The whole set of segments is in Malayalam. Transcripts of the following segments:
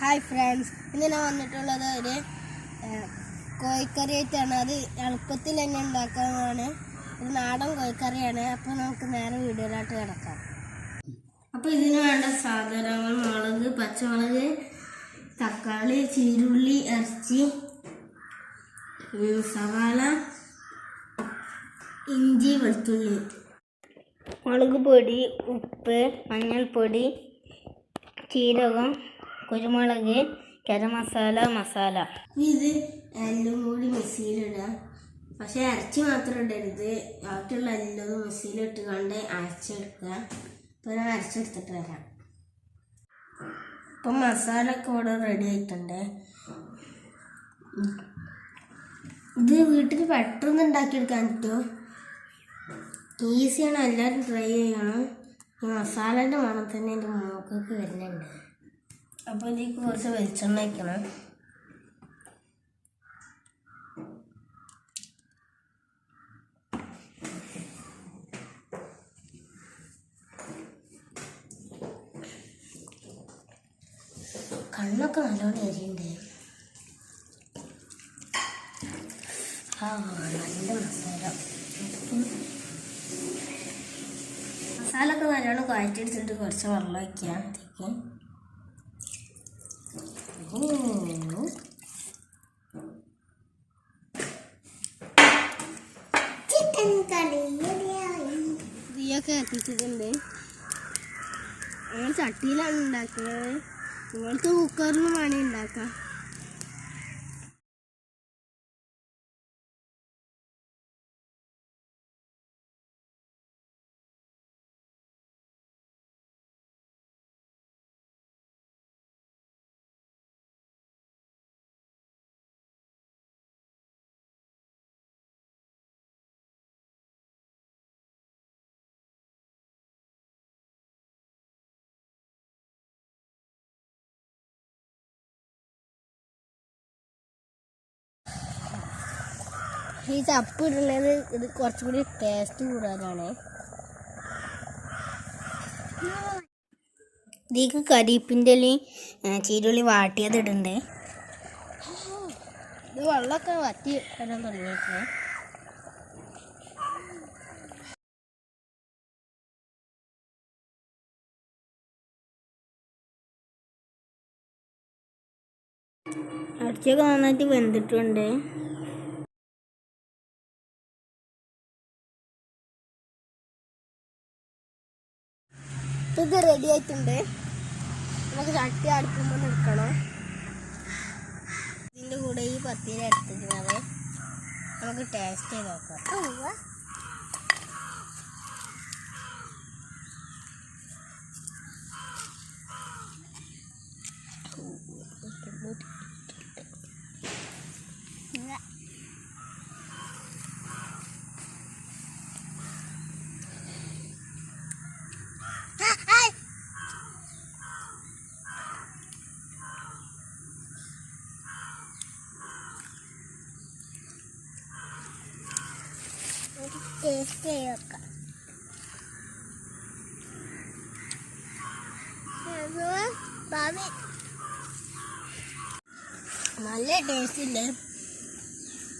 ഹായ് ഫ്രണ്ട്സ്, ഇന്ന് ഞാൻ വന്നിട്ടുള്ളത് ഒരു കോഴിക്കറിയായിട്ടാണ്. അത് എളുപ്പത്തിൽ തന്നെ ഉണ്ടാക്കാനാണ്. ഒരു നാടൻ കോഴിക്കറിയാണ്. അപ്പോൾ നമുക്ക് നേരെ വീഡിയോയിലോട്ട് കിടക്കാം. അപ്പോൾ ഇതിന് വേണ്ട സാധനങ്ങൾ: മുളക്, പച്ചമുളക്, തക്കാളി, ചീരുള്ളി, ഇറച്ചി, സവാള, ഇഞ്ചി, വെളുത്തുള്ളി, മുളക് പൊടി, ഉപ്പ്, മഞ്ഞൾപ്പൊടി, ജീരകം, കുരുമുളക്, ഗരം മസാല. ഇത് എല്ലാം കൂടി മിക്സിയിലിടാം. പക്ഷെ ഇറച്ചി മാത്രം ഇടരുത്. ബാക്കിയുള്ള എല്ലാം മിക്സിയിലിട്ട് കണ്ട് അരച്ചെടുക്കുക. ഇപ്പോൾ ഞാൻ അരച്ചെടുത്തിട്ട് വരാം. ഇപ്പം മസാല ഒക്കെ ഇവിടെ റെഡി ആയിട്ടുണ്ട്. ഇത് വീട്ടിൽ പെട്ടെന്ന് ഉണ്ടാക്കിയെടുക്കാൻ പറ്റുമോ? ഈസിയാണ്, എല്ലാവരും ട്രൈ ചെയ്യണം. ഈ മസാലേൻ്റെ മണം തന്നെ എൻ്റെ മൂക്കൊക്കെ വരുന്നുണ്ട്. അപ്പോൾ ഇതിലേക്ക് കുറച്ച് വെളിച്ചെണ്ണ വയ്ക്കണം. കണ്ണൊക്കെ നല്ലോണം എരിയുണ്ട്. നല്ല മസാല ഒക്കെ നല്ലോണം കുഴച്ചെടുത്തിട്ട് കുറച്ച് വെള്ളം വയ്ക്കാം. ചിക്കൻ കറി തീയൊക്കെ എത്തിച്ചിട്ടുണ്ട്. ഞങ്ങൾ ചട്ടിയിലാണ് ഉണ്ടാക്കുന്നത്. നിങ്ങൾക്ക് കുക്കറിലും വേണേൽ ഉണ്ടാക്കാം. ഈ ചപ്പ് ഇടുന്നത് ഇത് കുറച്ചുകൂടി ടേസ്റ്റ് കൂടാനാണ്. ഇതിലേക്ക് കരിപ്പിൻ്റെ ചീരുള്ളി വാട്ടിയത് ഇടുന്നുണ്ട്. ഇത് വെള്ളമൊക്കെ വറ്റി വരാൻ തുടങ്ങിയിട്ടുണ്ട്. ഇറച്ചിയൊക്കെ നന്നായിട്ട് വെന്തിട്ടുണ്ട്. ഇത് റെഡി ആയിട്ടുണ്ട്. നമുക്ക് ചട്ടി അടുക്കുമ്പോൾ എടുക്കണം. ഇതിൻ്റെ കൂടെ ഈ പത്തിരി എടുത്തിരിക്കുന്നത് നമുക്ക് ടേസ്റ്റ് ചെയ്ത് നോക്കാം. ടേസ്റ്റ് ചെയ്തൊക്കെ നല്ല ടേസ്റ്റ് ഇല്ലേ?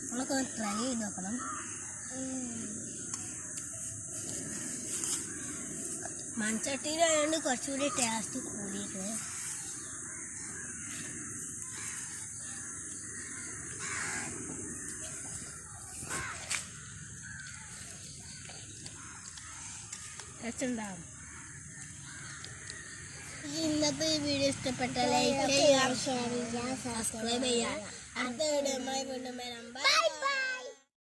നമ്മളൊക്കെ ട്രൈ ചെയ്ത് നോക്കണം. മൺചട്ടിയിലായതുകൊണ്ട് കുറച്ചുകൂടി ടേസ്റ്റ് കൂടിയിട്ട്. ഉണ്ടാവും. ഇന്നത്തെ ഈ വീഡിയോ ഇഷ്ടപ്പെട്ടാൽ ലൈക്ക് ചെയ്യുക, ഷെയർ ചെയ്യുക, സബ്സ്ക്രൈബ് ചെയ്യുക. അടുത്ത വീഡിയോ വീണ്ടും വരാം. Bye bye.